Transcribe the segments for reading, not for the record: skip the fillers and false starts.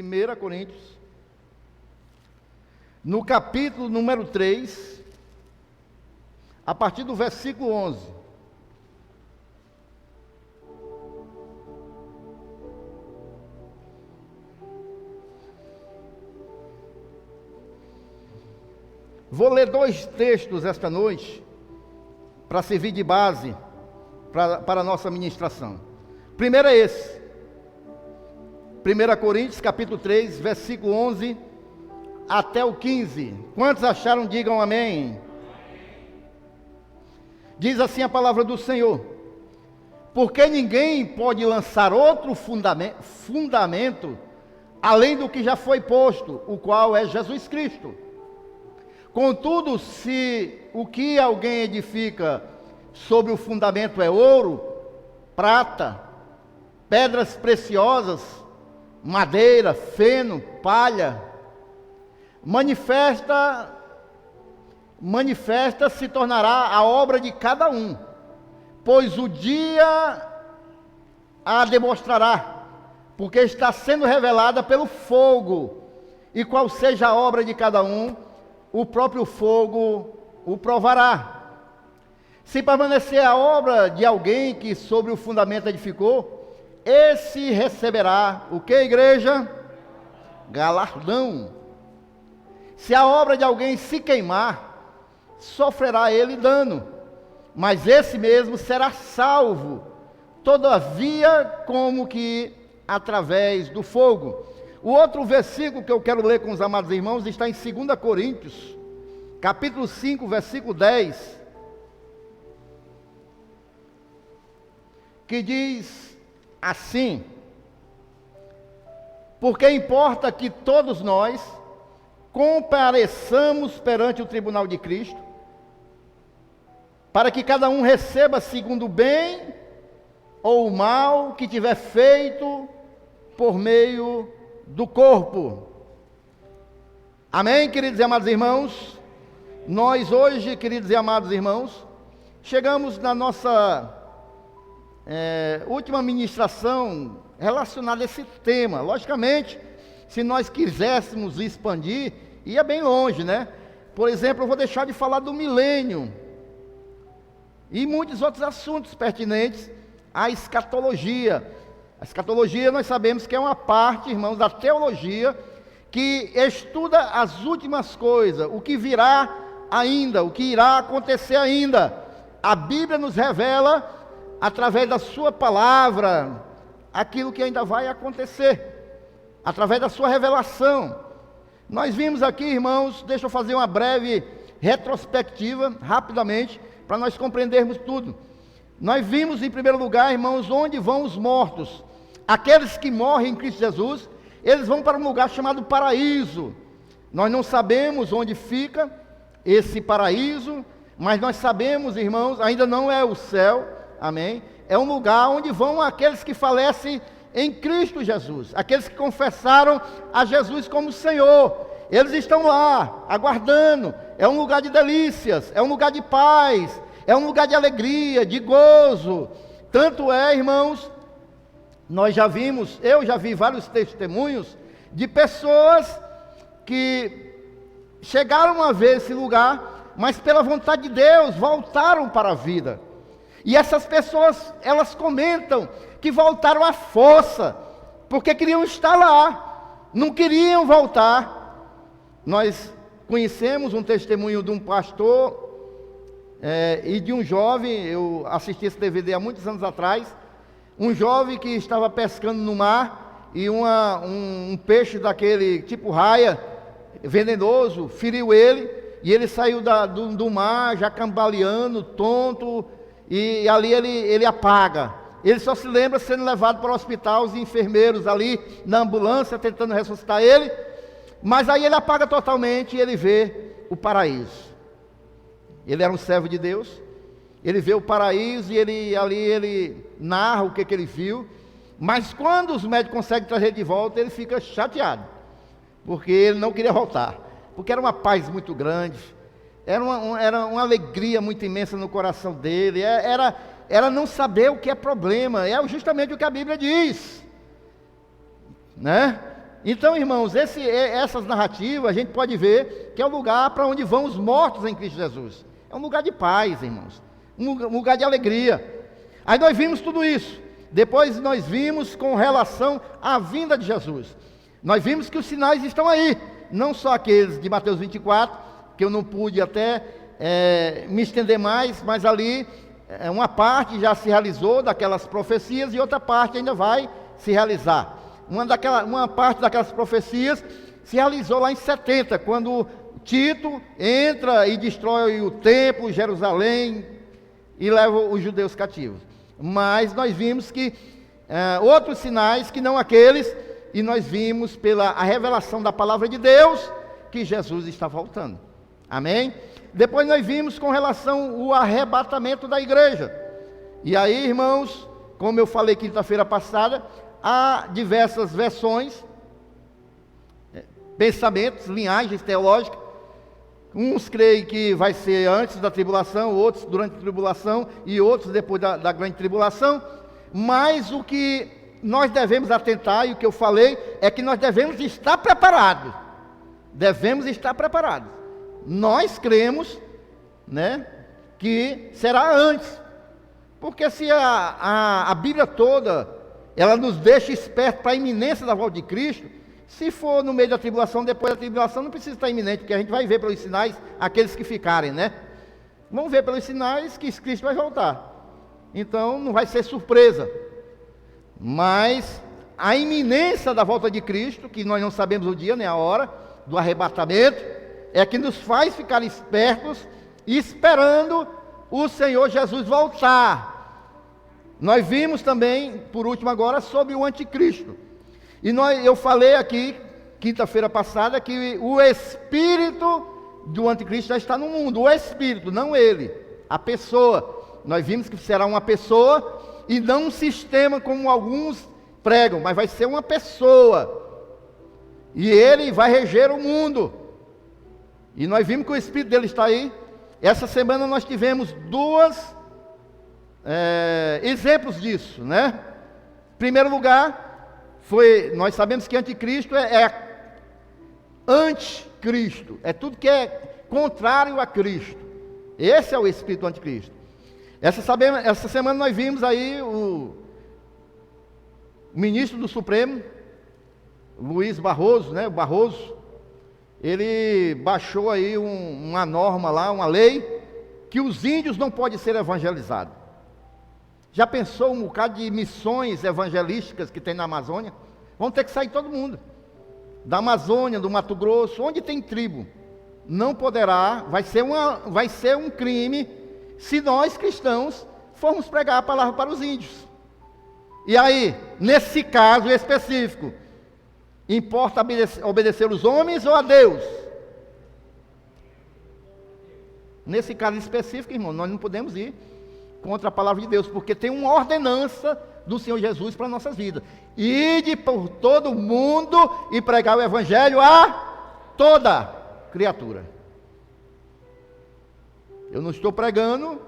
1 Coríntios, no capítulo número 3, a partir do versículo 11. Vou ler dois textos esta noite, para servir de base para a nossa ministração. Primeiro é esse, 1 Coríntios capítulo 3, versículo 11 até o 15. Quantos acharam, digam amém. Diz assim a palavra do Senhor: porque ninguém pode lançar outro fundamento além do que já foi posto, o qual é Jesus Cristo. Contudo, se o que alguém edifica sobre o fundamento é ouro, prata, pedras preciosas, madeira, feno, palha, manifesta se tornará a obra de cada um, pois o dia a demonstrará, porque está sendo revelada pelo fogo, e qual seja a obra de cada um, o próprio fogo o provará. Se permanecer a obra de alguém que sobre o fundamento edificou, esse receberá o que, igreja? Galardão. Se a obra de alguém se queimar, sofrerá ele dano, mas esse mesmo será salvo, todavia como que através do fogo. O outro versículo que eu quero ler com os amados irmãos está em 2 Coríntios, capítulo 5, versículo 10, que diz assim: porque importa que todos nós compareçamos perante o tribunal de Cristo, para que cada um receba segundo o bem ou o mal que tiver feito por meio do corpo. Amém, queridos e amados irmãos? Nós hoje, queridos e amados irmãos, chegamos na nossa última ministração relacionada a esse tema. Logicamente, se nós quiséssemos expandir, ia bem longe, né? Por exemplo, eu vou deixar de falar do milênio e muitos outros assuntos pertinentes à escatologia. A escatologia nós sabemos que é uma parte, irmãos, da teologia que estuda as últimas coisas, o que virá ainda, o que irá acontecer ainda. A Bíblia nos revela, através da sua palavra, aquilo que ainda vai acontecer, através da sua revelação. Nós vimos aqui, irmãos, deixa eu fazer uma breve retrospectiva, rapidamente, para nós compreendermos tudo. Nós vimos, em primeiro lugar, irmãos, onde vão os mortos. Aqueles que morrem em Cristo Jesus, eles vão para um lugar chamado paraíso. Nós não sabemos onde fica esse paraíso, mas nós sabemos, irmãos, ainda não é o céu, amém? É um lugar onde vão aqueles que falecem em Cristo Jesus, aqueles que confessaram a Jesus como Senhor. Eles estão lá, aguardando. É um lugar de delícias, é um lugar de paz, é um lugar de alegria, de gozo. Tanto é, irmãos, eu já vi vários testemunhos de pessoas que chegaram a ver esse lugar, mas pela vontade de Deus, voltaram para a vida. E essas pessoas, elas comentam que voltaram à força, porque queriam estar lá, não queriam voltar. Nós conhecemos um testemunho de um pastor e de um jovem, eu assisti esse DVD há muitos anos atrás, um jovem que estava pescando no mar, e um peixe daquele tipo raia, venenoso, feriu ele, e ele saiu do mar, já cambaleando, tonto, e ali ele apaga. Ele só se lembra sendo levado para o hospital, os enfermeiros ali na ambulância tentando ressuscitar ele, mas aí ele apaga totalmente e ele vê o paraíso. Ele era um servo de Deus, ele vê o paraíso e ele narra o que ele viu, mas quando os médicos conseguem trazer ele de volta, ele fica chateado, porque ele não queria voltar, porque era uma paz muito grande, era uma alegria muito imensa no coração dele, era não saber o que é problema, é justamente o que a Bíblia diz, né? Então, irmãos, essas narrativas a gente pode ver que é o lugar para onde vão os mortos em Cristo Jesus. É um lugar de paz, irmãos, um lugar de alegria. Aí nós vimos tudo isso. Depois nós vimos com relação à vinda de Jesus. Nós vimos que os sinais estão aí, não só aqueles de Mateus 24, que eu não pude até me estender mais, mas ali uma parte já se realizou daquelas profecias e outra parte ainda vai se realizar. Uma parte daquelas profecias se realizou lá em 70, quando Tito entra e destrói o templo, Jerusalém, e leva os judeus cativos. Mas nós vimos que outros sinais que não aqueles, e nós vimos pela a revelação da palavra de Deus, que Jesus está voltando. Amém? Depois nós vimos com relação ao arrebatamento da igreja. E aí, irmãos, como eu falei quinta-feira passada, há diversas versões, pensamentos, linhagens teológicas. Uns creem que vai ser antes da tribulação, outros durante a tribulação e outros depois da grande tribulação. Mas o que nós devemos atentar, e o que eu falei, é que nós devemos estar preparados. Devemos estar preparados. Nós cremos, né, que será antes. Porque se a Bíblia toda, ela nos deixa espertos para a iminência da volta de Cristo, se for no meio da tribulação, depois da tribulação, não precisa estar iminente, porque a gente vai ver pelos sinais aqueles que ficarem, né? Vamos ver pelos sinais que Cristo vai voltar. Então, não vai ser surpresa. Mas a iminência da volta de Cristo, que nós não sabemos o dia nem a hora do arrebatamento, é que nos faz ficar espertos, esperando o Senhor Jesus voltar. Nós vimos também, por último agora, sobre o anticristo. E eu falei aqui, quinta-feira passada, que o espírito do anticristo já está no mundo. O espírito, não ele, a pessoa. Nós vimos que será uma pessoa e não um sistema como alguns pregam, mas vai ser uma pessoa. E ele vai reger o mundo. E nós vimos que o espírito dele está aí. Essa semana nós tivemos dois exemplos disso, né? Em primeiro lugar, nós sabemos que anticristo é anticristo, é tudo que é contrário a Cristo. Esse é o espírito do anticristo. Essa semana nós vimos aí o ministro do Supremo, Luiz Barroso, né? O Barroso, ele baixou aí uma norma lá, uma lei, que os índios não podem ser evangelizados. Já pensou um bocado de missões evangelísticas que tem na Amazônia? Vão ter que sair todo mundo. Da Amazônia, do Mato Grosso, onde tem tribo. Não poderá, vai ser um crime se nós cristãos formos pregar a palavra para os índios. E aí, nesse caso específico, importa obedecer os homens ou a Deus? Nesse caso específico, irmão, nós não podemos ir contra a palavra de Deus, porque tem uma ordenança do Senhor Jesus para a nossa vida. Ide por todo mundo e pregar o evangelho a toda criatura. Eu não estou pregando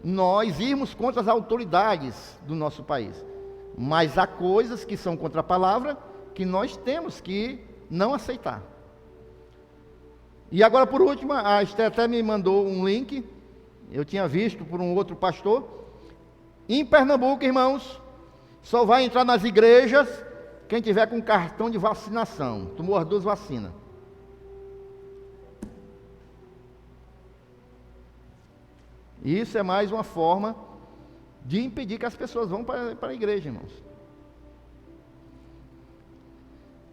nós irmos contra as autoridades do nosso país, mas há coisas que são contra a palavra que nós temos que não aceitar. E agora, por último, a Esther até me mandou um link, eu tinha visto por um outro pastor. Em Pernambuco, irmãos, só vai entrar nas igrejas quem tiver com cartão de vacinação, tomou as 2 vacinas. Isso é mais uma forma de impedir que as pessoas vão para a igreja, irmãos.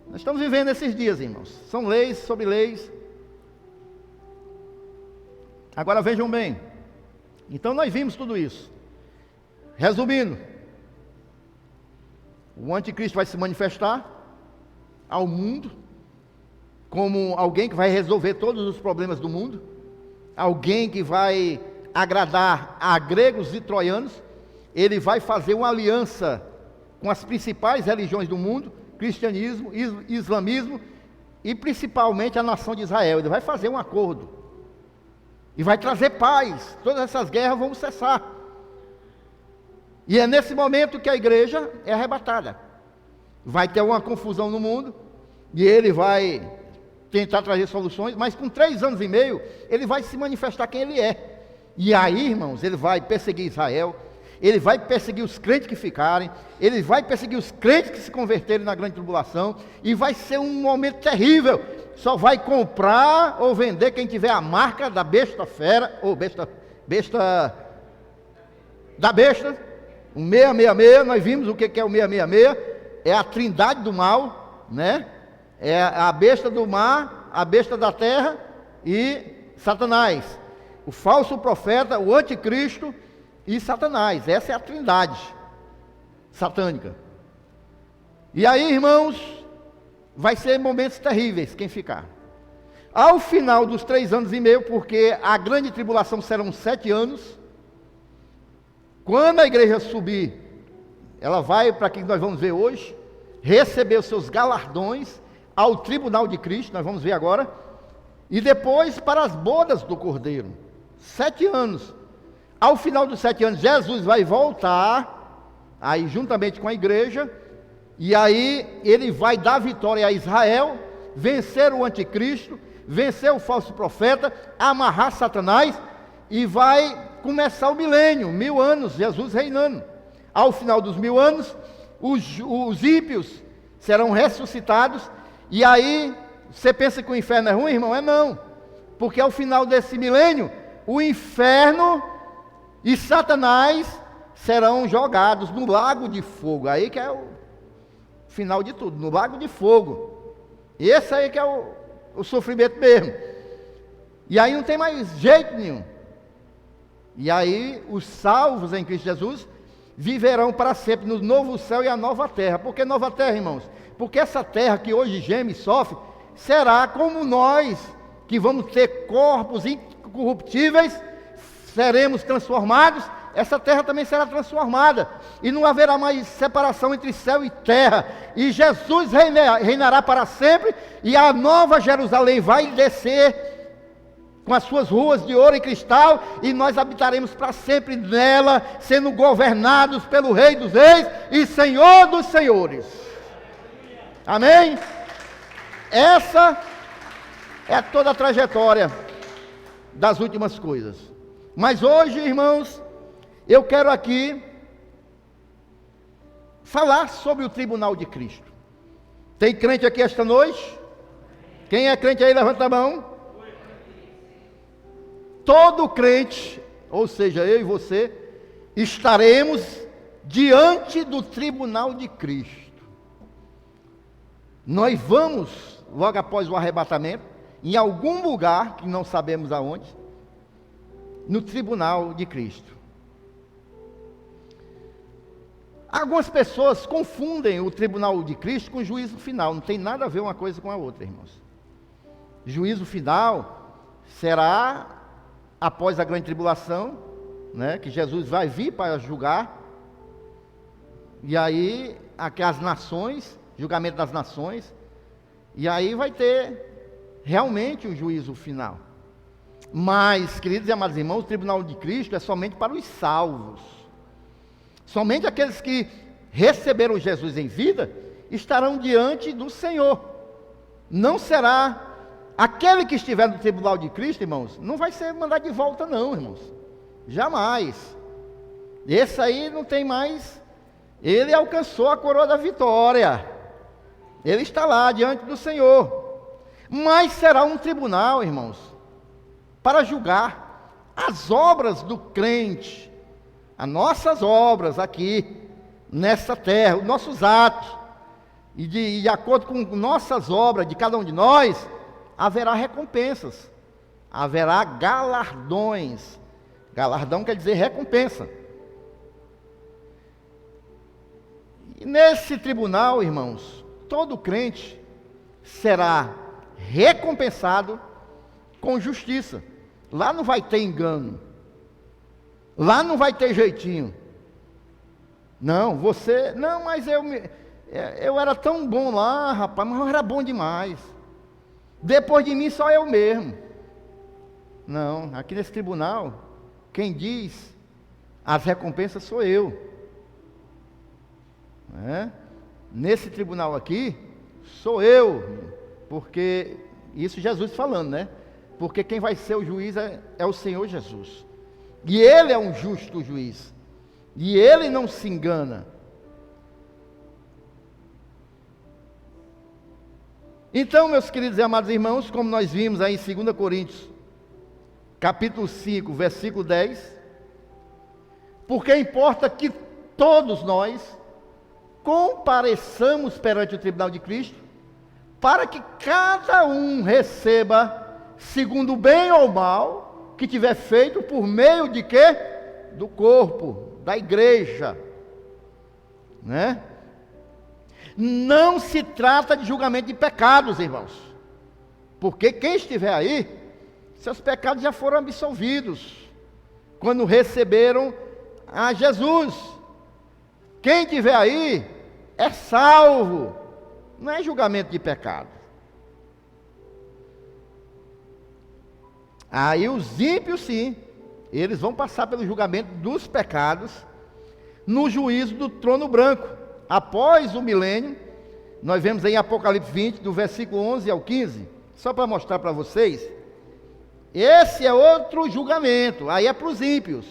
Nós estamos vivendo esses dias, irmãos. São leis sobre leis. Agora vejam bem. Então nós vimos tudo isso. Resumindo, o anticristo vai se manifestar ao mundo como alguém que vai resolver todos os problemas do mundo, alguém que vai agradar a gregos e troianos. Ele vai fazer uma aliança com as principais religiões do mundo, cristianismo, islamismo e principalmente a nação de Israel. Ele vai fazer um acordo e vai trazer paz. Todas essas guerras vão cessar. E é nesse momento que a igreja é arrebatada. Vai ter uma confusão no mundo, e ele vai tentar trazer soluções, mas com 3 anos e meio, ele vai se manifestar quem ele é. E aí, irmãos, ele vai perseguir Israel, ele vai perseguir os crentes que ficarem, ele vai perseguir os crentes que se converterem na grande tribulação, e vai ser um momento terrível. Só vai comprar ou vender quem tiver a marca da besta fera, ou besta da besta, o 666, nós vimos o que é o 666, é a trindade do mal, né? É a besta do mar, a besta da terra e Satanás, o falso profeta, o anticristo e Satanás. Essa é a trindade satânica. E aí, irmãos, vai ser momentos terríveis quem ficar. Ao final dos 3 anos e meio, porque a grande tribulação serão 7 anos, quando a igreja subir, ela vai, para quem nós vamos ver hoje, receber os seus galardões ao tribunal de Cristo, nós vamos ver agora, e depois para as bodas do Cordeiro. 7 anos. Ao final dos 7 anos, Jesus vai voltar, aí juntamente com a igreja, e aí ele vai dar vitória a Israel, vencer o anticristo, vencer o falso profeta, amarrar Satanás, e vai começar o milênio, 1000 anos, Jesus reinando. Ao final dos 1000 anos, os ímpios serão ressuscitados, e aí, você pensa que o inferno é ruim, irmão? É não, porque ao final desse milênio, o inferno e Satanás serão jogados no lago de fogo, aí que é o final de tudo, no lago de fogo. Esse aí que é o sofrimento mesmo. E aí não tem mais jeito nenhum. E aí os salvos em Cristo Jesus viverão para sempre no novo céu e a nova terra. Por que nova terra, irmãos? Porque essa terra que hoje geme e sofre, será como nós, que vamos ter corpos incorruptíveis, seremos transformados. Essa terra também será transformada, e não haverá mais separação entre céu e terra, e Jesus reinará para sempre, e a nova Jerusalém vai descer com as suas ruas de ouro e cristal, e nós habitaremos para sempre nela, sendo governados pelo Rei dos Reis e Senhor dos Senhores. Amém? Essa é toda a trajetória das últimas coisas. Mas hoje, irmãos, eu quero aqui falar sobre o tribunal de Cristo. Tem crente aqui esta noite? Quem é crente aí, levanta a mão. Todo crente, ou seja, eu e você, estaremos diante do tribunal de Cristo. Nós vamos, logo após o arrebatamento, em algum lugar, que não sabemos aonde, no tribunal de Cristo. Algumas pessoas confundem o tribunal de Cristo com o juízo final. Não tem nada a ver uma coisa com a outra, irmãos. Juízo final será após a grande tribulação, né, que Jesus vai vir para julgar. E aí, aqui as nações, julgamento das nações. E aí vai ter realmente o juízo final. Mas, queridos e amados irmãos, o tribunal de Cristo é somente para os salvos. Somente aqueles que receberam Jesus em vida estarão diante do Senhor. Não será aquele que estiver no tribunal de Cristo, irmãos, não vai ser mandado de volta não, irmãos. Jamais. Esse aí não tem mais. Ele alcançou a coroa da vitória. Ele está lá diante do Senhor. Mas será um tribunal, irmãos, para julgar as obras do crente, as nossas obras aqui, nessa terra, os nossos atos, e de acordo com nossas obras, de cada um de nós, haverá recompensas, haverá galardões. Galardão quer dizer recompensa. E nesse tribunal, irmãos, todo crente será recompensado com justiça. Lá não vai ter engano. Lá não vai ter jeitinho. Não, você... Não, mas eu era tão bom lá, rapaz, mas eu era bom demais. Depois de mim só eu mesmo. Não, aqui nesse tribunal, quem diz as recompensas sou eu. Nesse tribunal aqui, sou eu. Porque, isso Jesus falando, né? Porque quem vai ser o juiz é o Senhor Jesus. E Ele é um justo juiz. E Ele não se engana. Então, meus queridos e amados irmãos, como nós vimos aí em 2 Coríntios, capítulo 5, versículo 10, porque importa que todos nós compareçamos perante o tribunal de Cristo, para que cada um receba, segundo o bem ou mal, que tiver feito por meio de quê? Do corpo, da igreja, né? Não se trata de julgamento de pecados, irmãos, porque quem estiver aí, seus pecados já foram absolvidos, quando receberam a Jesus. Quem estiver aí, é salvo, não é julgamento de pecado. Aí os ímpios sim, eles vão passar pelo julgamento dos pecados, no juízo do trono branco. Após o milênio, nós vemos aí em Apocalipse 20, do versículo 11 ao 15, só para mostrar para vocês, esse é outro julgamento, aí é para os ímpios.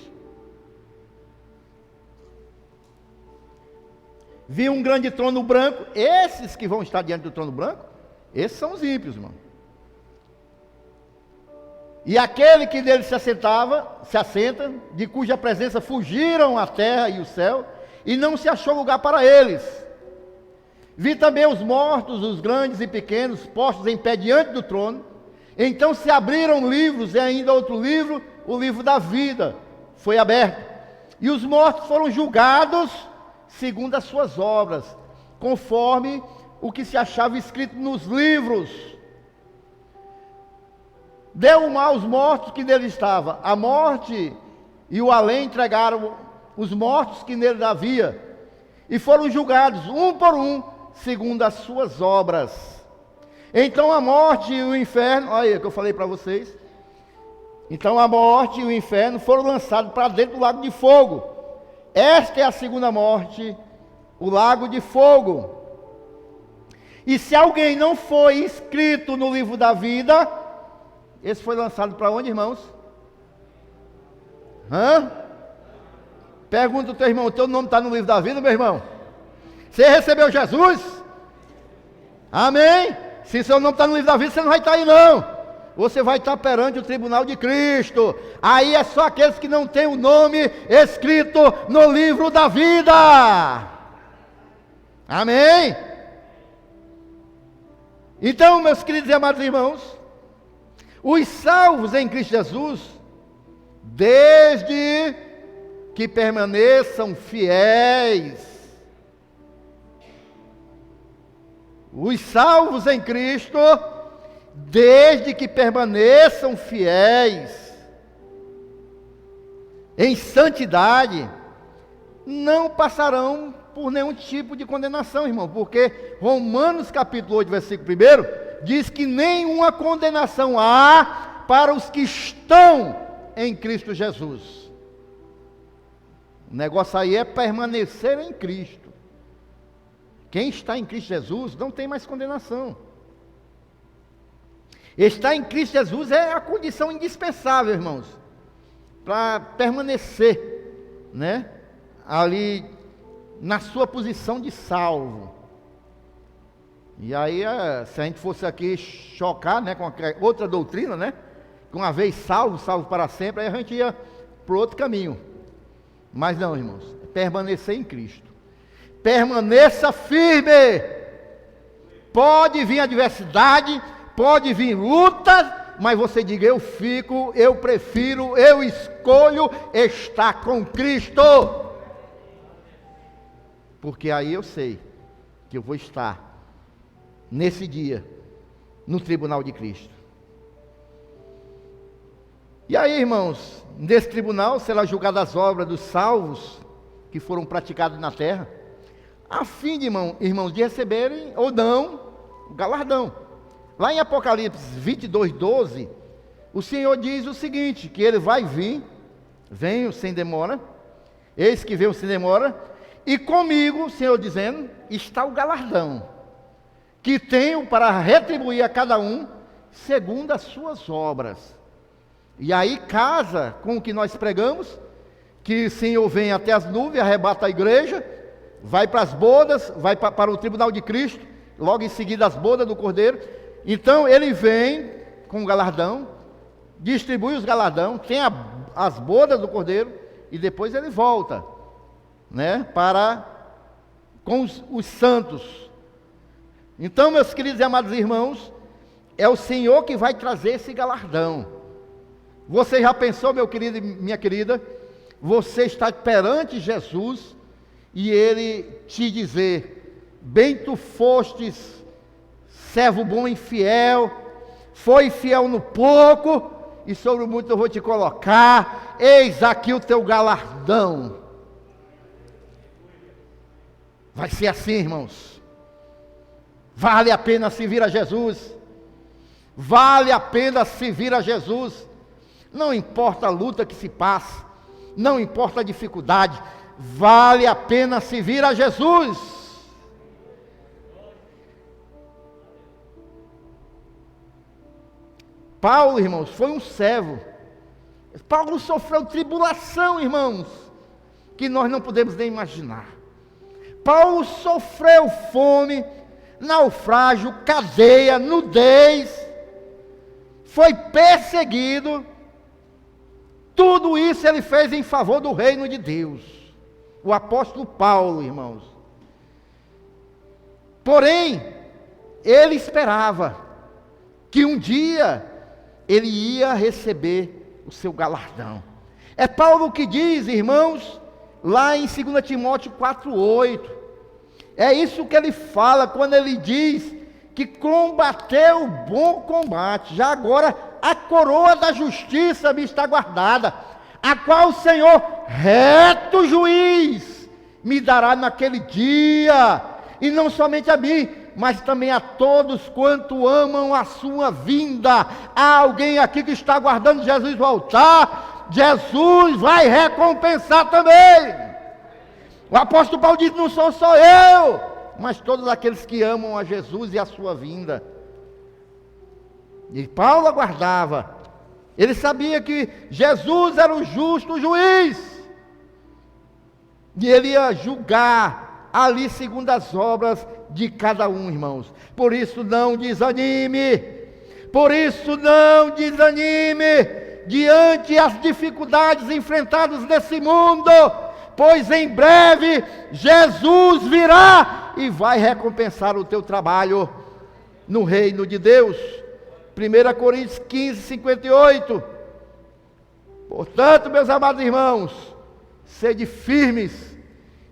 Vi um grande trono branco, esses que vão estar diante do trono branco, esses são os ímpios, irmão. E aquele que nele se assenta, de cuja presença fugiram a terra e o céu, e não se achou lugar para eles. Vi também os mortos, os grandes e pequenos, postos em pé diante do trono. Então se abriram livros, e ainda outro livro, o livro da vida, foi aberto. E os mortos foram julgados segundo as suas obras, conforme o que se achava escrito nos livros. Deu mal aos mortos que nele estavam. A morte e o além entregaram os mortos que nele havia, e foram julgados, um por um, segundo as suas obras. Então a morte e o inferno, olha aí que eu falei para vocês. Então a morte e o inferno foram lançados para dentro do lago de fogo. Esta é a segunda morte, o lago de fogo. E se alguém não foi inscrito no livro da vida, esse foi lançado para onde, irmãos? Pergunta ao teu irmão, o teu nome está no livro da vida, meu irmão? Você recebeu Jesus? Amém? Se seu nome está no livro da vida, você não vai estar aí não. Você vai estar perante o tribunal de Cristo. Aí é só aqueles que não têm o nome escrito no livro da vida. Amém? Então, meus queridos e amados irmãos, os salvos em Cristo Jesus, desde que permaneçam fiéis. Os salvos em Cristo, desde que permaneçam fiéis, em santidade, não passarão por nenhum tipo de condenação, irmão, porque Romanos capítulo 8, versículo 1, diz que nenhuma condenação há para os que estão em Cristo Jesus. O negócio aí é permanecer em Cristo. Quem está em Cristo Jesus não tem mais condenação. Estar em Cristo Jesus é a condição indispensável, irmãos, para permanecer, né, ali na sua posição de salvo. E aí, se a gente fosse aqui chocar, né, com outra doutrina, né, que uma vez salvo, salvo para sempre, aí a gente ia para outro caminho. Mas não, irmãos, é permanecer em Cristo. Permaneça firme. Pode vir adversidade, pode vir luta, mas você diga, eu fico, eu prefiro, eu escolho estar com Cristo. Porque aí eu sei que eu vou estar nesse dia no tribunal de Cristo. E aí, irmãos, nesse tribunal será julgada as obras dos salvos que foram praticados na terra, a fim de, irmãos, de receberem ou não o galardão. Lá em Apocalipse 22:12, o Senhor diz o seguinte, que Ele vai vir, venho sem demora, eis que venho sem demora, e comigo, o Senhor dizendo, está o galardão, que tenho para retribuir a cada um segundo as suas obras. E aí casa com o que nós pregamos, que o Senhor vem até as nuvens, arrebata a igreja, vai para as bodas, vai para o tribunal de Cristo, logo em seguida as bodas do Cordeiro. Então ele vem com o galardão, distribui os galardão, tem as bodas do Cordeiro, e depois ele volta, né, com os santos. Então, meus queridos e amados irmãos, é o Senhor que vai trazer esse galardão. Você já pensou, meu querido e minha querida, você está perante Jesus e Ele te dizer: bem tu fostes, servo bom e fiel, foi fiel no pouco, e sobre o muito eu vou te colocar, eis aqui o teu galardão. Vai ser assim, irmãos. Vale a pena servir a Jesus. Vale a pena servir a Jesus. Não importa a luta que se passa, não importa a dificuldade, vale a pena servir a Jesus. Paulo, irmãos, foi um servo. Paulo sofreu tribulação, irmãos, que nós não podemos nem imaginar. Paulo sofreu fome, naufrágio, cadeia, nudez, foi perseguido. Tudo isso ele fez em favor do reino de Deus. O apóstolo Paulo, irmãos. Porém, ele esperava que um dia ele ia receber o seu galardão. É Paulo que diz, irmãos, lá em 2 Timóteo 4,8. É isso que ele fala quando ele diz que combateu o bom combate. Já agora a coroa da justiça me está guardada, a qual o Senhor, reto juiz, me dará naquele dia, e não somente a mim, mas também a todos quanto amam a sua vinda. Há alguém aqui que está aguardando Jesus no altar, Jesus vai recompensar também. O apóstolo Paulo diz: não sou só eu, mas todos aqueles que amam a Jesus e a sua vinda. E Paulo aguardava, ele sabia que Jesus era o justo juiz, e ele ia julgar ali segundo as obras de cada um, irmãos. Por isso não desanime, diante as dificuldades enfrentadas nesse mundo, pois em breve Jesus virá e vai recompensar o teu trabalho no reino de Deus. 1 Coríntios 15, 58. Portanto, meus amados irmãos, sede firmes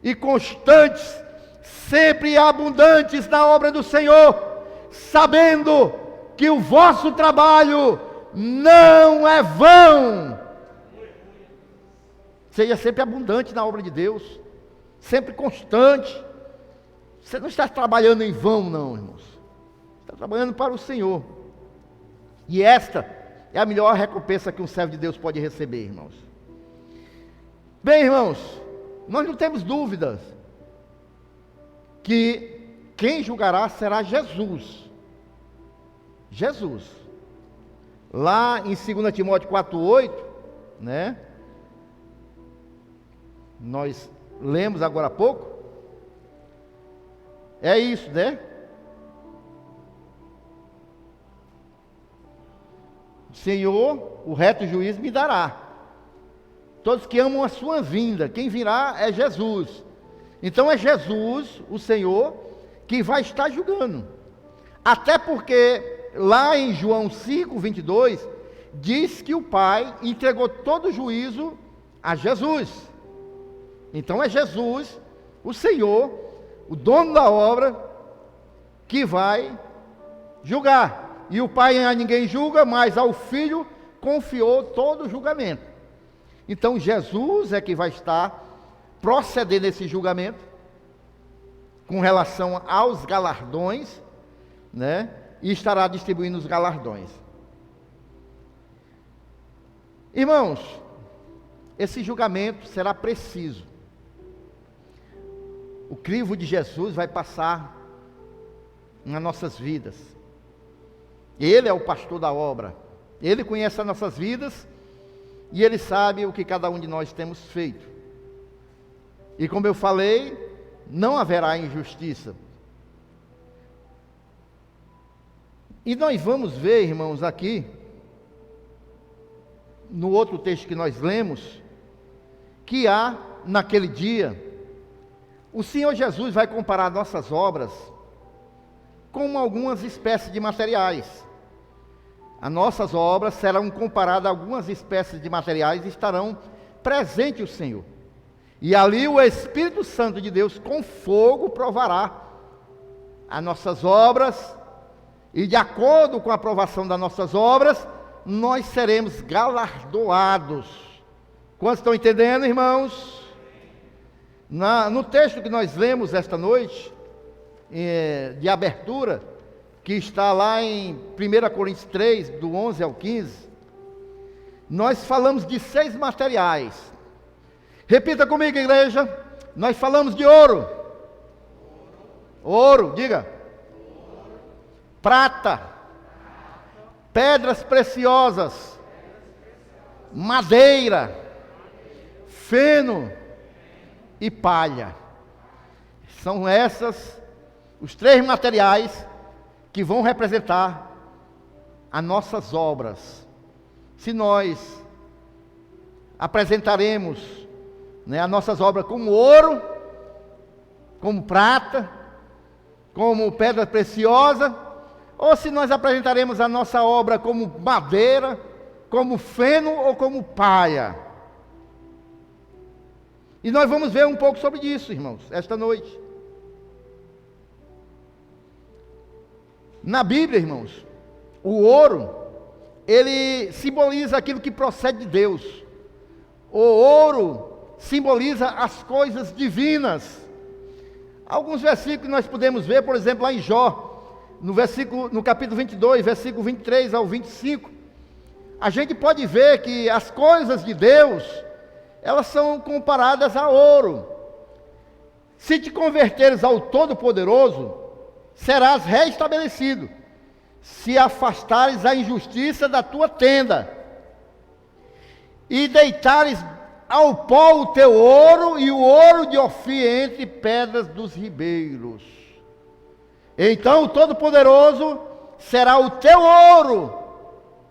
e constantes, sempre abundantes na obra do Senhor, sabendo que o vosso trabalho não é vão. Seja sempre abundante na obra de Deus, sempre constante. Você não está trabalhando em vão, não, irmãos. Está trabalhando para o Senhor. E esta é a melhor recompensa que um servo de Deus pode receber, irmãos. Bem, irmãos, nós não temos dúvidas que quem julgará será Jesus. Jesus. Lá em 2 Timóteo 4,8, né? Nós lemos agora há pouco. É isso, né? O Senhor, o reto juiz, me dará. Todos que amam a sua vinda, quem virá é Jesus. Então é Jesus, o Senhor, que vai estar julgando. Até porque lá em João 5:22 diz que o Pai entregou todo o juízo a Jesus. Então é Jesus, o Senhor, o dono da obra, que vai julgar. E o Pai a ninguém julga, mas ao Filho confiou todo o julgamento. Então Jesus é que vai estar procedendo esse julgamento com relação aos galardões, né? E estará distribuindo os galardões. Irmãos, esse julgamento será preciso. O crivo de Jesus vai passar nas nossas vidas. Ele é o pastor da obra. Ele conhece as nossas vidas e Ele sabe o que cada um de nós temos feito. E como eu falei, não haverá injustiça. E nós vamos ver, irmãos, aqui, no outro texto que nós lemos, que há, naquele dia, o Senhor Jesus vai comparar nossas obras com algumas espécies de materiais. As nossas obras serão comparadas a algumas espécies de materiais e estarão presentes o Senhor. E ali o Espírito Santo de Deus com fogo provará as nossas obras, e de acordo com a aprovação das nossas obras, nós seremos galardoados. Quantos estão entendendo, irmãos? No texto que nós lemos esta noite, de abertura, que está lá em 1 Coríntios 3, do 11 ao 15, nós falamos de 6 materiais. Repita comigo, igreja. Nós falamos de ouro. Ouro, diga. Prata, pedras preciosas, madeira, feno e palha. São esses os 3 materiais que vão representar as nossas obras. Se nós apresentaremos, as nossas obras como ouro, como prata, como pedra preciosa, ou se nós apresentaremos a nossa obra como madeira, como feno ou como palha. E nós vamos ver um pouco sobre isso, irmãos, esta noite. Na Bíblia, irmãos, o ouro, ele simboliza aquilo que procede de Deus. O ouro simboliza as coisas divinas. Alguns versículos nós podemos ver, por exemplo, lá em Jó, no capítulo 22, versículo 23 ao 25, a gente pode ver que as coisas de Deus, elas são comparadas a ouro. Se te converteres ao Todo-Poderoso, serás restabelecido, se afastares a injustiça da tua tenda, e deitares ao pó o teu ouro, e o ouro de Ofir entre pedras dos ribeiros. Então o Todo-Poderoso será o teu ouro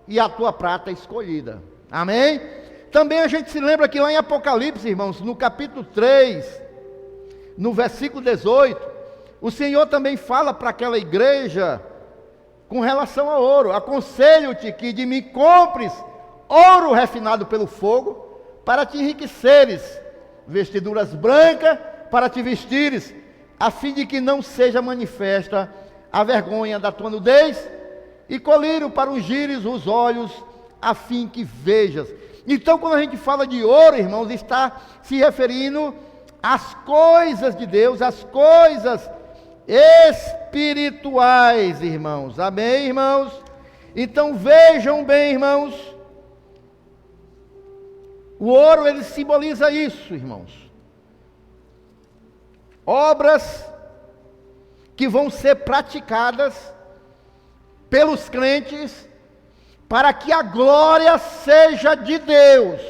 e a tua prata escolhida. Amém? Também a gente se lembra que lá em Apocalipse, irmãos, no capítulo 3, no versículo 18, o Senhor também fala para aquela igreja com relação ao ouro: aconselho-te que de mim compres ouro refinado pelo fogo, para te enriqueceres, vestiduras brancas para te vestires, a fim de que não seja manifesta a vergonha da tua nudez, e colírio para ungires os olhos, a fim que vejas. Então, quando a gente fala de ouro, irmãos, está se referindo às coisas de Deus, às coisas espirituais, irmãos. Amém, irmãos? Então, vejam bem, irmãos, o ouro, ele simboliza isso, irmãos. Obras que vão ser praticadas pelos crentes para que a glória seja de Deus.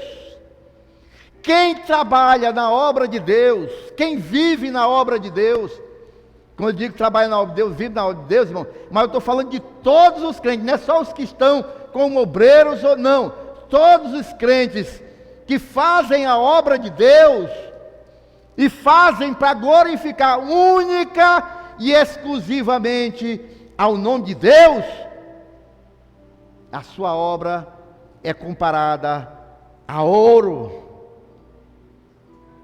Quem trabalha na obra de Deus, quem vive na obra de Deus, quando eu digo que trabalha na obra de Deus, vive na obra de Deus, irmão, mas eu estou falando de todos os crentes, não é só os que estão como obreiros ou não, todos os crentes que fazem a obra de Deus e fazem para glorificar única e exclusivamente ao nome de Deus, a sua obra é comparada a ouro.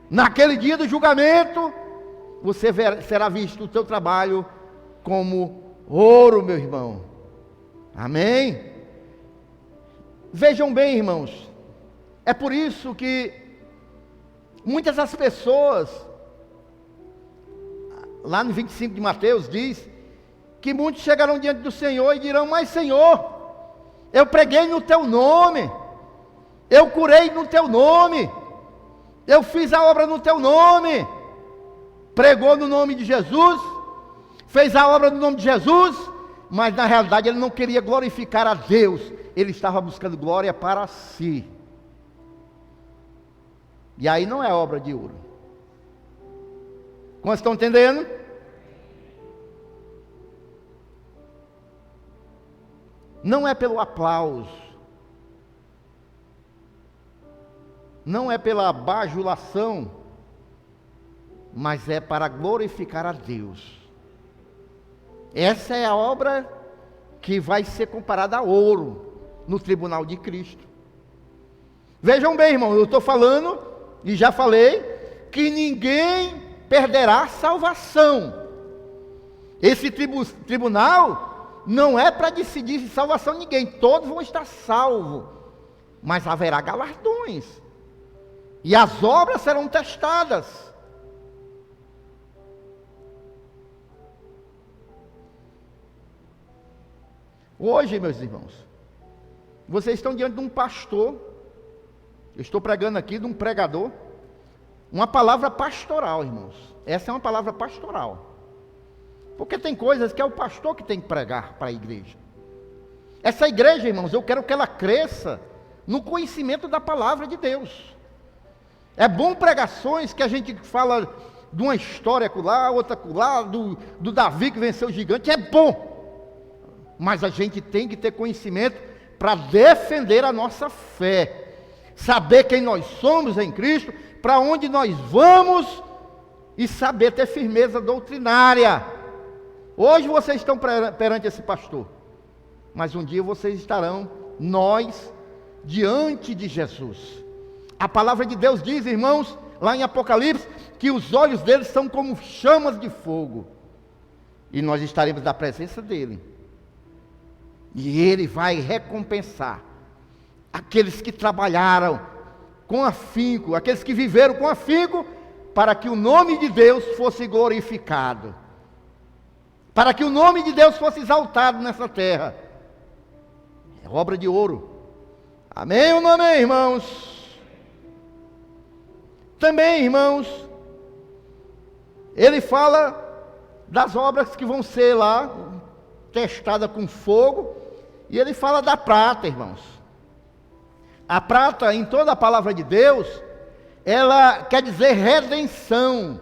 Naquele dia do julgamento, será visto o teu trabalho como ouro, meu irmão. Amém? Vejam bem, irmãos, é por isso que muitas das pessoas, lá no 25 de Mateus diz, que muitos chegarão diante do Senhor e dirão: mas Senhor, eu preguei no teu nome, eu curei no teu nome, eu fiz a obra no teu nome. Pregou no nome de Jesus, fez a obra no nome de Jesus, mas na realidade ele não queria glorificar a Deus, ele estava buscando glória para si. E aí não é obra de ouro. Como estão entendendo? Não é pelo aplauso, não é pela bajulação, mas é para glorificar a Deus. Essa é a obra que vai ser comparada a ouro no tribunal de Cristo. Vejam bem, irmãos, eu estou falando, e já falei, que ninguém perderá a salvação. Esse tribunal não é para decidir se salvação de ninguém, todos vão estar salvos, mas haverá galardões, e as obras serão testadas. Hoje, meus irmãos, vocês estão diante de um pastor, eu estou pregando aqui de um pregador, uma palavra pastoral, irmãos. Essa é uma palavra pastoral, porque tem coisas que é o pastor que tem que pregar para a igreja. Essa igreja, irmãos, eu quero que ela cresça no conhecimento da palavra de Deus. É bom pregações que a gente fala de uma história acolá, outra acolá, do Davi que venceu o gigante, é bom. Mas a gente tem que ter conhecimento para defender a nossa fé, saber quem nós somos em Cristo, para onde nós vamos e saber ter firmeza doutrinária. Hoje vocês estão perante esse pastor, mas um dia vocês estarão, nós, diante de Jesus. A palavra de Deus diz, irmãos, lá em Apocalipse, que os olhos deles são como chamas de fogo, e nós estaremos na presença dele. E ele vai recompensar aqueles que trabalharam com afinco, aqueles que viveram com afinco, para que o nome de Deus fosse glorificado, para que o nome de Deus fosse exaltado nessa terra. É obra de ouro. Amém ou não amém, irmãos? Também, irmãos, ele fala das obras que vão ser lá testadas com fogo. E ele fala da prata, irmãos. A prata, em toda a palavra de Deus, ela quer dizer redenção.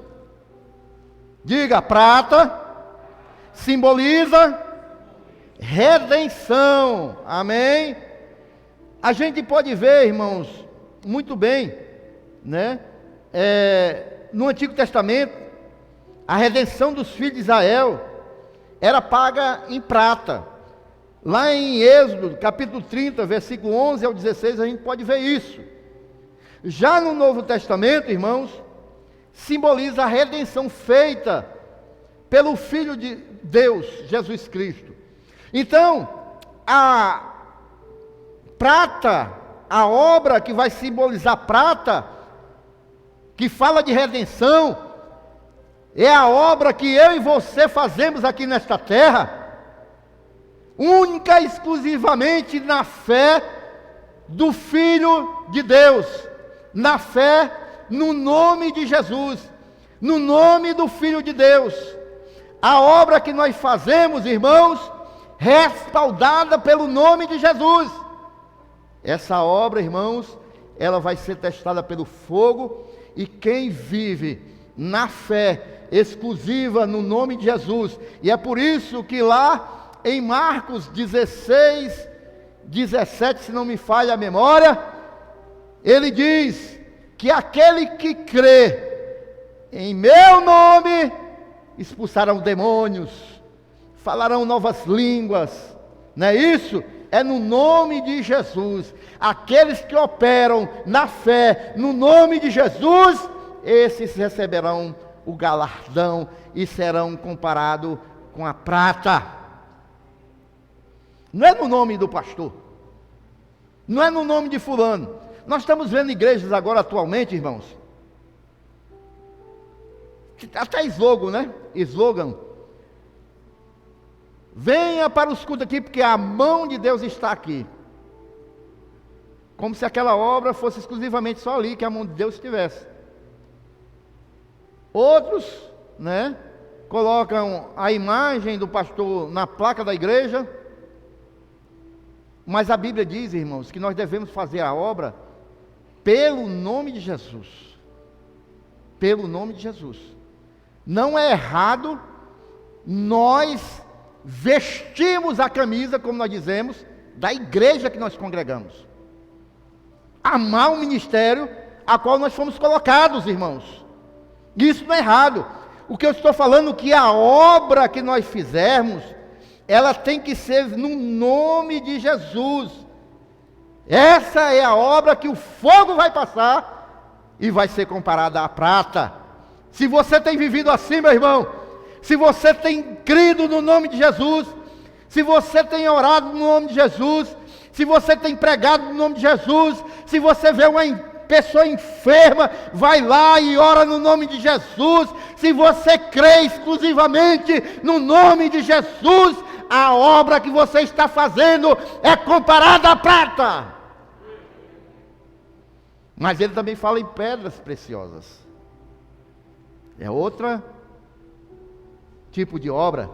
Diga, prata simboliza redenção. Amém? A gente pode ver, irmãos, muito bem, né? No Antigo Testamento, a redenção dos filhos de Israel era paga em prata. Lá em Êxodo, capítulo 30, versículo 11 ao 16, a gente pode ver isso. Já no Novo Testamento, irmãos, simboliza a redenção feita pelo Filho de Deus, Jesus Cristo. Então, a prata, a obra que vai simbolizar prata, que fala de redenção, é a obra que eu e você fazemos aqui nesta terra, única e exclusivamente na fé do Filho de Deus, na fé no nome de Jesus, no nome do Filho de Deus. A obra que nós fazemos, irmãos, respaldada pelo nome de Jesus. Essa obra, irmãos, ela vai ser testada pelo fogo, e quem vive na fé exclusiva no nome de Jesus, e é por isso que lá em Marcos 16, 17, se não me falha a memória, ele diz que aquele que crê em meu nome expulsarão demônios, falarão novas línguas, não é isso? É no nome de Jesus. Aqueles que operam na fé no nome de Jesus, esses receberão o galardão e serão comparados com a prata. Não é no nome do pastor, não é no nome de fulano. Nós estamos vendo igrejas agora atualmente, irmãos, até slogan, né? Slogan. Venha para os cultos aqui, porque a mão de Deus está aqui. Como se aquela obra fosse exclusivamente só ali, que a mão de Deus estivesse. Outros, né? colocam a imagem do pastor na placa da igreja, mas a Bíblia diz, irmãos, que nós devemos fazer a obra pelo nome de Jesus. Pelo nome de Jesus. Não é errado nós vestirmos a camisa, como nós dizemos, da igreja que nós congregamos. Amar o ministério a qual nós fomos colocados, irmãos. Isso não é errado. O que eu estou falando é que a obra que nós fizermos, ela tem que ser no nome de Jesus. Essa é a obra que o fogo vai passar e vai ser comparada à prata. Se você tem vivido assim, meu irmão, se você tem crido no nome de Jesus, se você tem orado no nome de Jesus, se você tem pregado no nome de Jesus, se você vê uma pessoa enferma, vai lá e ora no nome de Jesus. Se você crê exclusivamente no nome de Jesus, a obra que você está fazendo é comparada à prata. Mas ele também fala em pedras preciosas. É outro tipo de obra.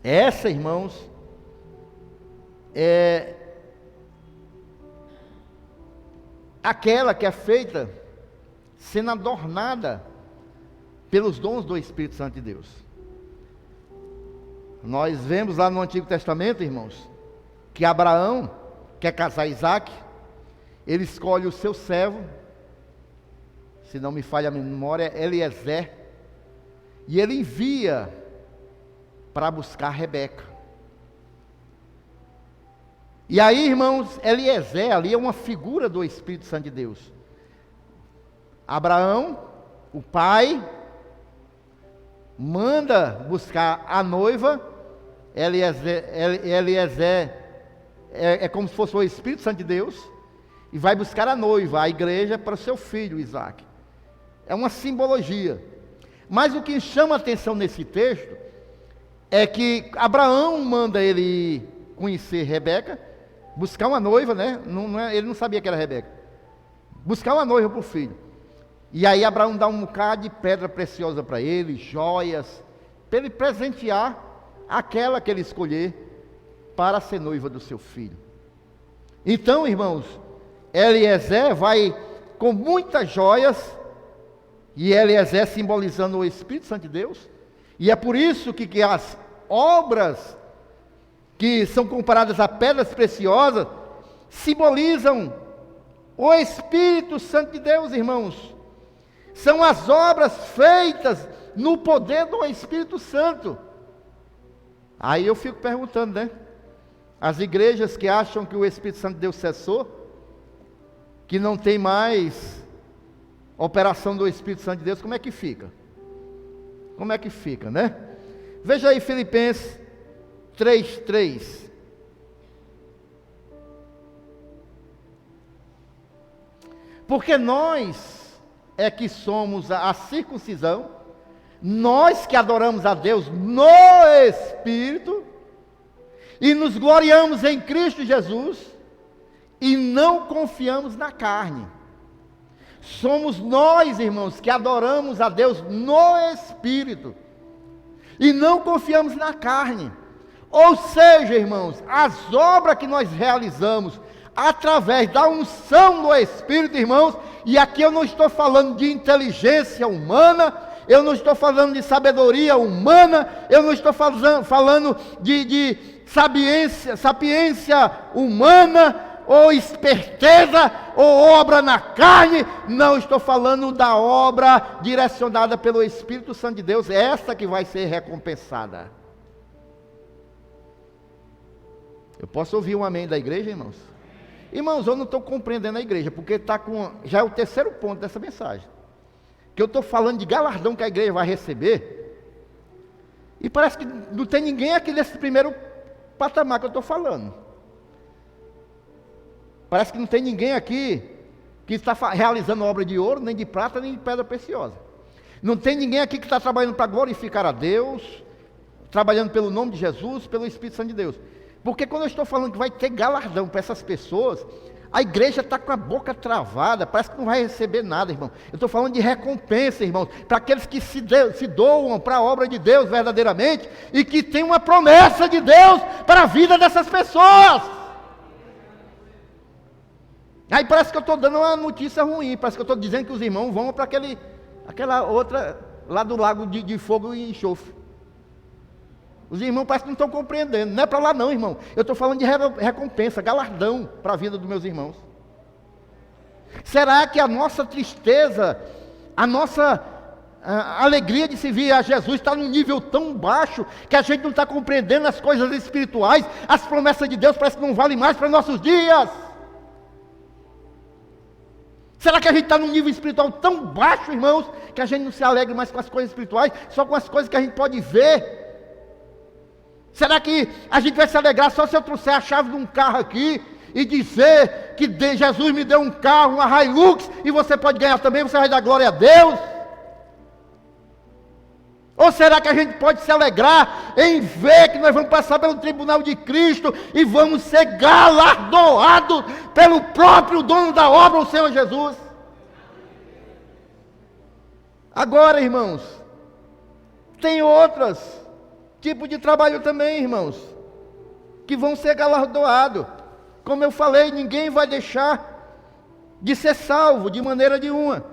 Essa, irmãos, é aquela que é feita sendo adornada pelos dons do Espírito Santo de Deus. Nós vemos lá no Antigo Testamento, irmãos, que Abraão quer casar Isaac, ele escolhe o seu servo, se não me falha a memória, Eliezer, e ele envia para buscar Rebeca. E aí, irmãos, Eliezer ali é uma figura do Espírito Santo de Deus. Abraão, o pai, manda buscar a noiva. Eliezer é como se fosse o Espírito Santo de Deus, e vai buscar a noiva, a igreja, para o seu filho Isaac. É uma simbologia. Mas o que chama a atenção nesse texto é que Abraão manda ele conhecer Rebeca, buscar uma noiva, né? Ele não sabia que era Rebeca. Buscar uma noiva para o filho. E aí Abraão dá um bocado de pedra preciosa para ele, joias, para ele presentear aquela que ele escolher para ser noiva do seu filho. Então, irmãos, Eliezer vai com muitas joias, e Eliezer simbolizando o Espírito Santo de Deus, e é por isso que as obras que são comparadas a pedras preciosas simbolizam o Espírito Santo de Deus, irmãos. São as obras feitas no poder do Espírito Santo. Aí eu fico perguntando, né? As igrejas que acham que o Espírito Santo de Deus cessou, que não tem mais operação do Espírito Santo de Deus, como é que fica? Como é que fica, né? Veja aí Filipenses 3:3. Porque nós é que somos a circuncisão, nós que adoramos a Deus no Espírito, e nos gloriamos em Cristo Jesus, e não confiamos na carne. Somos nós, irmãos, que adoramos a Deus no Espírito, e não confiamos na carne. Ou seja, irmãos, as obras que nós realizamos através da unção do Espírito, irmãos, e aqui eu não estou falando de inteligência humana, eu não estou falando de sabedoria humana, eu não estou falando de sapiência humana, ou esperteza, ou obra na carne. Não, estou falando da obra direcionada pelo Espírito Santo de Deus, essa que vai ser recompensada. Eu posso ouvir um amém da igreja, irmãos? Irmãos, eu não estou compreendendo a igreja, porque já é o terceiro ponto dessa mensagem, que eu estou falando de galardão que a igreja vai receber, e parece que não tem ninguém aqui nesse primeiro patamar que eu estou falando. Parece que não tem ninguém aqui que está realizando obra de ouro, nem de prata, nem de pedra preciosa. Não tem ninguém aqui que está trabalhando para glorificar a Deus, trabalhando pelo nome de Jesus, pelo Espírito Santo de Deus. Porque quando eu estou falando que vai ter galardão para essas pessoas, A igreja está com a boca travada, parece que não vai receber nada, irmão. Eu estou falando de recompensa, irmãos, para aqueles que se doam para a obra de Deus verdadeiramente e que tem uma promessa de Deus para a vida dessas pessoas. Aí parece que eu estou dando uma notícia ruim, parece que eu estou dizendo que os irmãos vão para aquela outra, lá do lago de fogo e enxofre. Os irmãos parecem que não estão compreendendo. Não é para lá não, irmão. Eu estou falando de recompensa, galardão para a vida dos meus irmãos. Será que a nossa tristeza, a nossa alegria de servir a Jesus está num nível tão baixo que a gente não está compreendendo as coisas espirituais, as promessas de Deus parece que não valem mais para nossos dias? Será que a gente está num nível espiritual tão baixo, irmãos, que a gente não se alegra mais com as coisas espirituais, só com as coisas que a gente pode ver? Será que a gente vai se alegrar só se eu trouxer a chave de um carro aqui e dizer que Jesus me deu um carro, uma Hilux, e você pode ganhar também, você vai dar glória a Deus? Ou será que a gente pode se alegrar em ver que nós vamos passar pelo tribunal de Cristo e vamos ser galardoados pelo próprio dono da obra, o Senhor Jesus? Agora, irmãos, tem outros tipos de trabalho também, irmãos, que vão ser galardoados. Como eu falei, ninguém vai deixar de ser salvo de maneira nenhuma.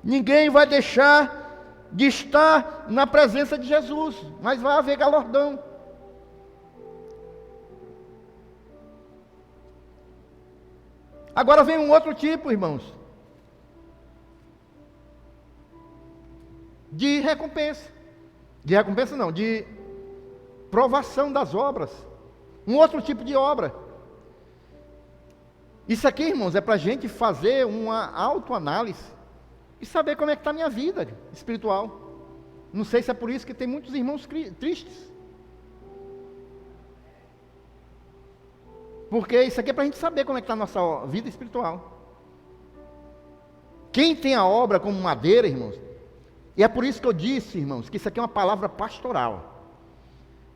Ninguém vai deixar de estar na presença de Jesus, mas vai haver galardão. Agora vem um outro tipo, irmãos, de recompensa. De recompensa não, de provação das obras. Um outro tipo de obra. Isso aqui, irmãos, é para a gente fazer uma autoanálise e saber como é que está a minha vida espiritual. Não sei se é por isso que tem muitos irmãos tristes. Porque isso aqui é para a gente saber como é que está a nossa vida espiritual. Quem tem a obra como madeira, irmãos, e é por isso que eu disse, irmãos, que isso aqui é uma palavra pastoral.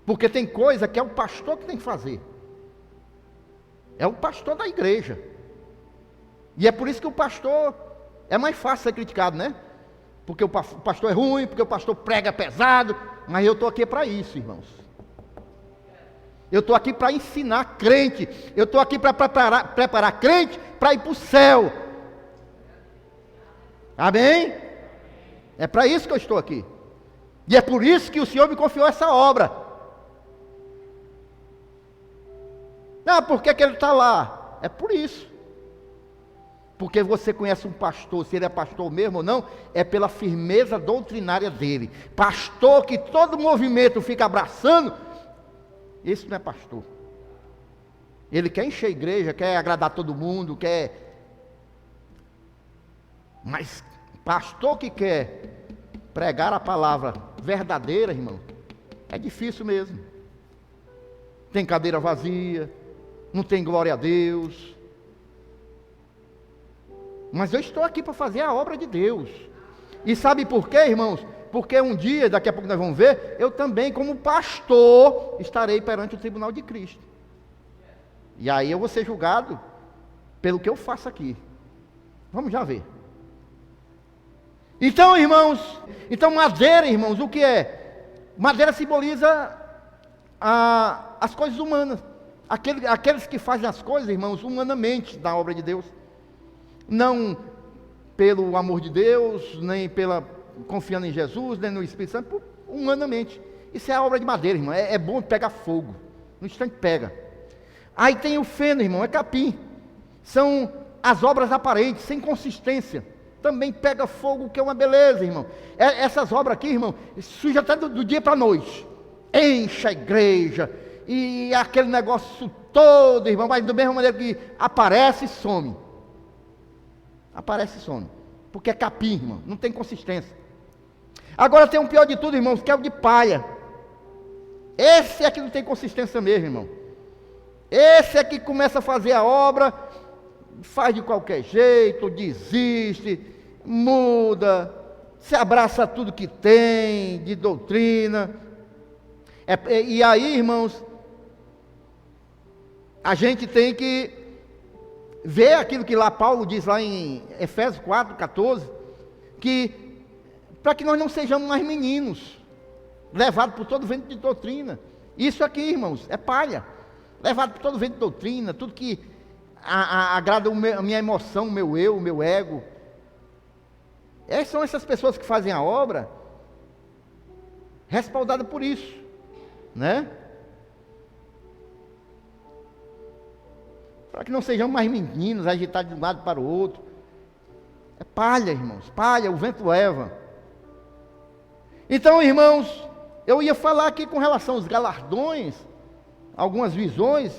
Porque tem coisa que é o pastor que tem que fazer. É o pastor da igreja. E é por isso que o pastor é mais fácil ser criticado, né? Porque o pastor é ruim, porque o pastor prega pesado. Mas eu estou aqui para isso, irmãos. Eu estou aqui para ensinar crente. Eu estou aqui para preparar crente para ir para o céu. Amém? É para isso que eu estou aqui. E é por isso que o Senhor me confiou essa obra. Não, por que ele está lá? É por isso. Porque você conhece um pastor, se ele é pastor mesmo ou não, é pela firmeza doutrinária dele. Pastor que todo movimento fica abraçando, esse não é pastor. Ele quer encher a igreja, quer agradar todo mundo, quer... Mas pastor que quer pregar a palavra verdadeira, irmão, é difícil mesmo. Tem cadeira vazia, não tem glória a Deus. Mas eu estou aqui para fazer a obra de Deus. E sabe por quê, irmãos? Porque um dia, daqui a pouco nós vamos ver, eu também, como pastor, estarei perante o tribunal de Cristo. E aí eu vou ser julgado pelo que eu faço aqui. Vamos já ver. Então, irmãos, madeira, irmãos, o que é? Madeira simboliza as coisas humanas. Aqueles que fazem as coisas, irmãos, humanamente da obra de Deus. Não pelo amor de Deus, nem pela confiando em Jesus, nem no Espírito Santo, humanamente. Isso é a obra de madeira, irmão. É bom pegar fogo. No instante pega. Aí tem o feno, irmão, é capim. São as obras aparentes, sem consistência. Também pega fogo, que é uma beleza, irmão. Essas obras aqui, irmão, suja até do dia para a noite. Enche a igreja. E aquele negócio todo, irmão, mas da mesma maneira que aparece e some. Aparece e some. Porque é capim, irmão, não tem consistência. Agora tem um pior de tudo, irmãos, que é o de palha. Esse é que não tem consistência mesmo, irmão. Esse é que começa a fazer a obra, faz de qualquer jeito, desiste, muda, se abraça a tudo que tem, de doutrina. E aí, irmãos, a gente tem que vê aquilo que lá Paulo diz lá em Efésios 4:14, que para que nós não sejamos mais meninos, levados por todo vento de doutrina. Isso aqui, irmãos, é palha. Levado por todo vento de doutrina, tudo que agrada a minha emoção, o meu eu, o meu ego. São essas pessoas que fazem a obra, respaldadas por isso, né? Para que não sejamos mais meninos, agitados de um lado para o outro. É palha, irmãos, palha, o vento leva. Então, irmãos, eu ia falar aqui com relação aos galardões, algumas visões,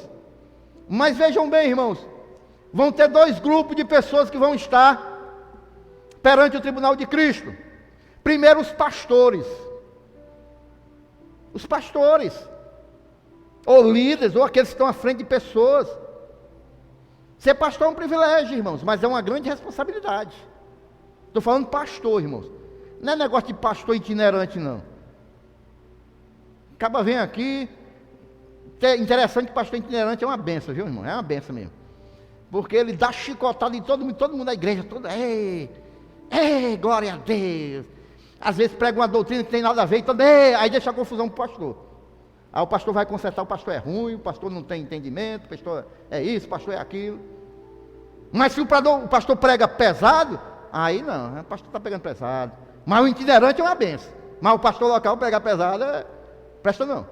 mas vejam bem, irmãos, vão ter dois grupos de pessoas que vão estar perante o tribunal de Cristo. Primeiro, os pastores, ou líderes, ou aqueles que estão à frente de pessoas. Ser pastor é um privilégio, irmãos, mas é uma grande responsabilidade. Estou falando pastor, irmãos, não é negócio de pastor itinerante, não. Acaba vem aqui. Interessante que pastor itinerante é uma benção, viu, irmão? É uma benção mesmo. Porque ele dá chicotada em todo mundo da igreja, ei, glória a Deus. Às vezes prega uma doutrina que tem nada a ver, então, aí deixa a confusão para o pastor. Aí o pastor vai consertar, o pastor é ruim, o pastor não tem entendimento, o pastor é isso, o pastor é aquilo. Mas se o pastor prega pesado, aí não, o pastor está pegando pesado. Mas o itinerante é uma benção. Mas o pastor local pregar pesado, presta não.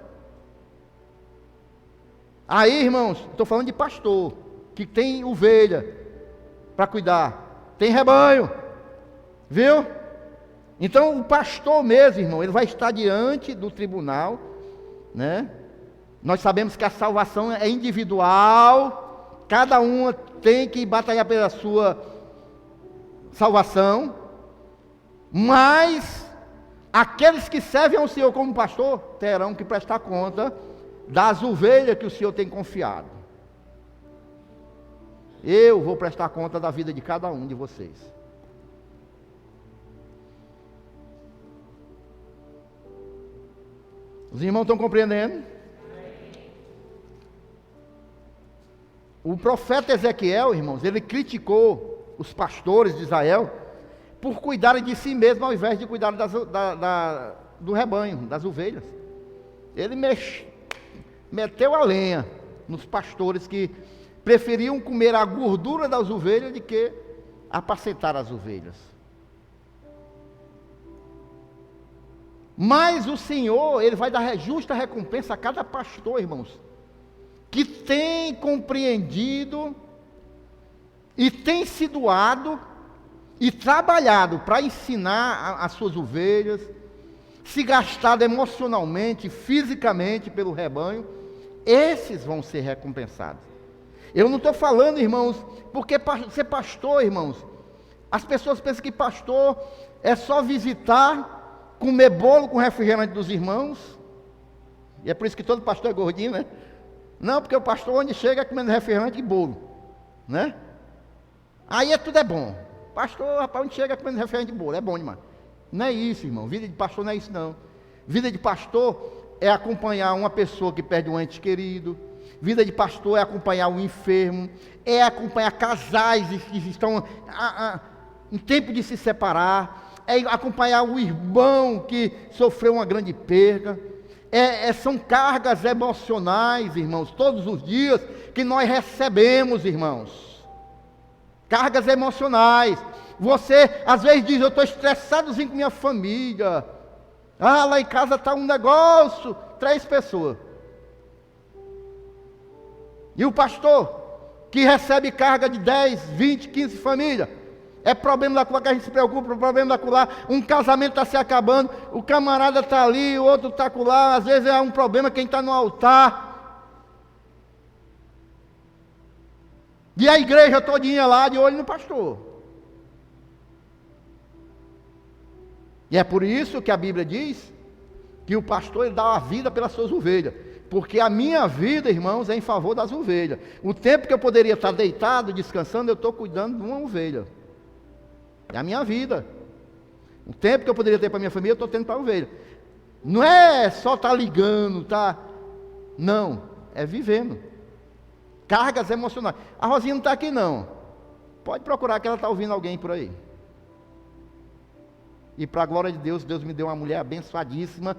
Aí, irmãos, estou falando de pastor, que tem ovelha para cuidar, tem rebanho, viu? Então, o pastor mesmo, irmão, ele vai estar diante do tribunal, né? Nós sabemos que a salvação é individual, cada um tem que batalhar pela sua salvação, mas aqueles que servem ao Senhor como pastor terão que prestar conta das ovelhas que o Senhor tem confiado. Eu vou prestar conta da vida de cada um de vocês. Os irmãos estão compreendendo? O profeta Ezequiel, irmãos, ele criticou os pastores de Israel por cuidarem de si mesmo ao invés de cuidar do rebanho, das ovelhas. Ele meteu a lenha nos pastores que preferiam comer a gordura das ovelhas do que apacentar as ovelhas. Mas o Senhor, Ele vai dar justa recompensa a cada pastor, irmãos, que tem compreendido e tem se doado e trabalhado para ensinar as suas ovelhas, se gastado emocionalmente, fisicamente pelo rebanho. Esses vão ser recompensados. Eu não estou falando, irmãos, porque ser pastor, irmãos, as pessoas pensam que pastor é só visitar, comer bolo com refrigerante dos irmãos, e é por isso que todo pastor é gordinho, né? Não, porque o pastor onde chega é comendo refrigerante e bolo, né? Aí tudo é bom. Pastor, rapaz, onde chega é comendo refrigerante e bolo, é bom demais. Não é isso, irmão, vida de pastor não é isso não. Vida de pastor é acompanhar uma pessoa que perde um ente querido. Vida de pastor é acompanhar um enfermo, é acompanhar casais que estão em tempo de se separar, é acompanhar o irmão que sofreu uma grande perda. São cargas emocionais, irmãos, todos os dias que nós recebemos, irmãos. Cargas emocionais. Você às vezes diz: eu estou estressadozinho com minha família. Lá em casa está um negócio, 3 pessoas. E o pastor, que recebe carga de 10, 20, 15 famílias, é problema da que a gente se preocupa, problema da lá, um casamento está se acabando, o camarada está ali, o outro está lá, às vezes é um problema quem está no altar. E a igreja todinha lá de olho no pastor. E é por isso que a Bíblia diz que o pastor ele dá a vida pelas suas ovelhas. Porque a minha vida, irmãos, é em favor das ovelhas. O tempo que eu poderia estar deitado, descansando, eu estou cuidando de uma ovelha. É a minha vida. O tempo que eu poderia ter para a minha família, eu estou tendo para a ovelha. Não é só estar ligando, tá? Não, é vivendo. cargas emocionais. A Rosinha não está aqui não. Pode procurar que ela está ouvindo alguém por aí. E para a glória de Deus, Deus me deu uma mulher abençoadíssima,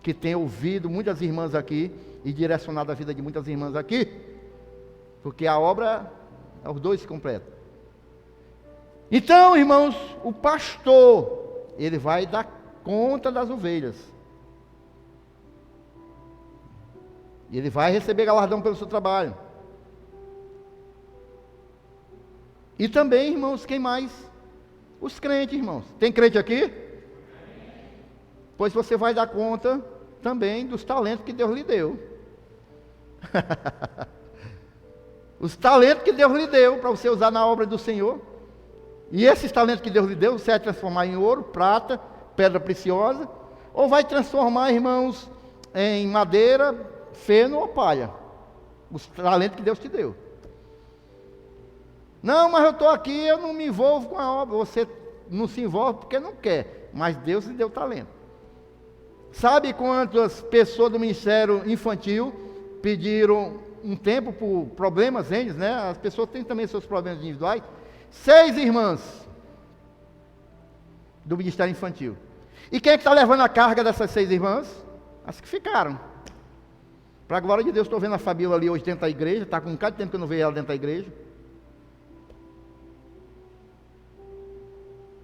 que tem ouvido muitas irmãs aqui, e direcionado a vida de muitas irmãs aqui, porque a obra, os dois se completam. Então, irmãos, o pastor, ele vai dar conta das ovelhas. Ele vai receber galardão pelo seu trabalho. E também, irmãos, quem mais? Os crentes, irmãos. Tem crente aqui? Pois você vai dar conta também dos talentos que Deus lhe deu. Os talentos que Deus lhe deu para você usar na obra do Senhor. E esses talentos que Deus lhe deu, você vai transformar em ouro, prata, pedra preciosa, ou vai transformar, irmãos, em madeira, feno ou palha. Os talentos que Deus te deu. Não, mas eu estou aqui, eu não me envolvo com a obra. Você não se envolve porque não quer, mas Deus lhe deu talento. Sabe quantas pessoas do ministério infantil pediram um tempo por problemas eles, né? As pessoas têm também seus problemas individuais. 6 irmãs do ministério infantil. E quem é que está levando a carga dessas 6 irmãs? As que ficaram. Para a glória de Deus, estou vendo a Fabíola ali hoje dentro da igreja. Está com um bocado de tempo que eu não vejo ela dentro da igreja.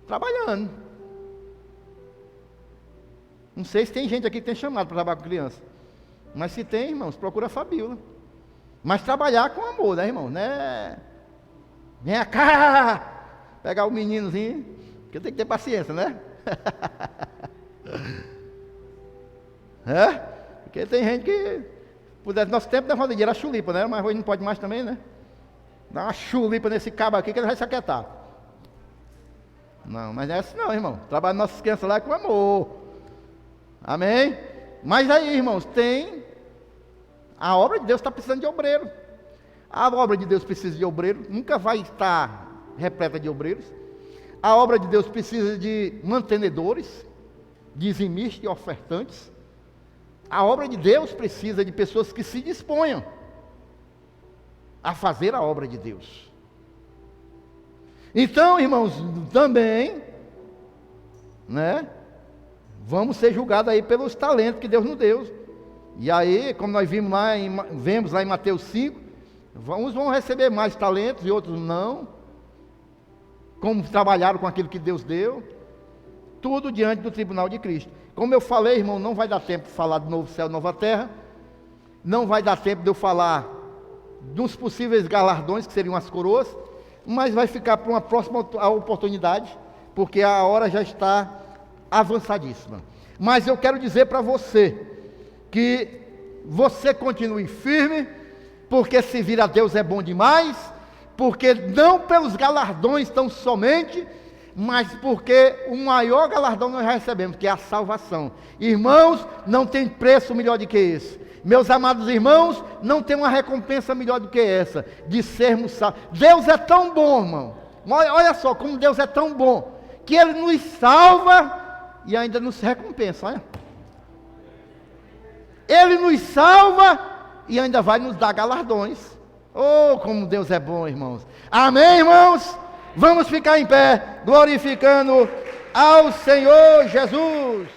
Trabalhando. Não sei se tem gente aqui que tem chamado para trabalhar com criança. Mas se tem, irmãos, procura a Fabíola. Mas trabalhar com amor, né, irmão? Né? Vem cá! Pegar o meninozinho, porque tem que ter paciência, né? É? Porque tem gente que, pudesse, nosso tempo da roda era chulipa, né? Mas hoje não pode mais também, né? Dá uma chulipa nesse cabo aqui que ele vai se aquietar. Não, mas não é assim não, irmão. Trabalha nossas crianças lá com amor. Amém? Mas aí, irmãos, tem... A obra de Deus está precisando de obreiro. A obra de Deus precisa de obreiro. Nunca vai estar repleta de obreiros. A obra de Deus precisa de mantenedores, dizimistas e ofertantes. A obra de Deus precisa de pessoas que se disponham a fazer a obra de Deus. Então, irmãos, também, né, vamos ser julgados aí pelos talentos que Deus nos deu. E aí, como nós vemos lá em Mateus 5, uns vão receber mais talentos e outros não. Como trabalharam com aquilo que Deus deu. Tudo diante do tribunal de Cristo. Como eu falei, irmão, não vai dar tempo de falar do novo céu e nova terra. Não vai dar tempo de eu falar dos possíveis galardões, que seriam as coroas. Mas vai ficar para uma próxima oportunidade, porque a hora já está avançadíssima. Mas eu quero dizer para você, que você continue firme, porque servir a Deus é bom demais, porque não pelos galardões tão somente, mas porque o maior galardão nós já recebemos, que é a salvação. Irmãos, não tem preço melhor do que esse. Meus amados irmãos, não tem uma recompensa melhor do que essa, de sermos salvos. Deus é tão bom, irmão. Olha só como Deus é tão bom, que Ele nos salva e ainda nos recompensa, olha. Ele nos salva e ainda vai nos dar galardões. Oh, como Deus é bom, irmãos. Amém, irmãos? Vamos ficar em pé, glorificando ao Senhor Jesus.